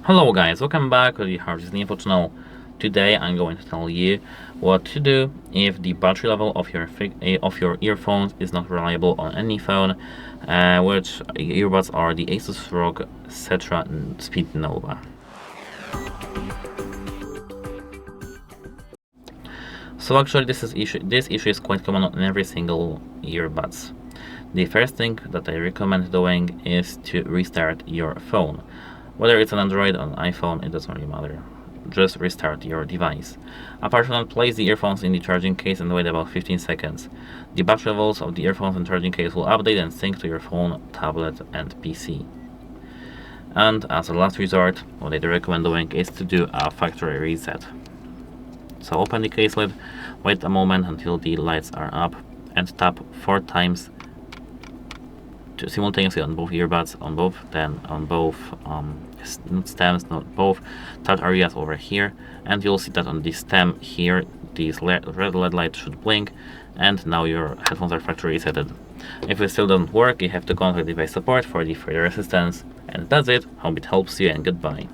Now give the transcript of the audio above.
Hello guys, welcome back to the HardReset.Info channel. Today I'm going to tell you what to do if the battery level of your earphones is not reliable on any phone, which earbuds are the ASUS ROG Cetra and SpeedNova. So actually this issue is quite common on every single earbuds. The first thing that I recommend doing is to restart your phone. Whether it's an Android or an iPhone, it doesn't really matter. Just restart your device. Apart from that, place the earphones in the charging case and wait about 15 seconds. The battery levels of the earphones and charging case will update and sync to your phone, tablet and PC. And as a last resort, what I recommend doing is to do a factory reset. So open the case lid, wait a moment until the lights are up, and tap 4 times simultaneously on both earbuds, on both stems, not both touch areas over here, and you'll see that on the stem here this red LED light should blink, and now your headphones are factory resetted. If it still doesn't work, you have to contact device support for the further assistance. And that's it. Hope it helps you, and goodbye.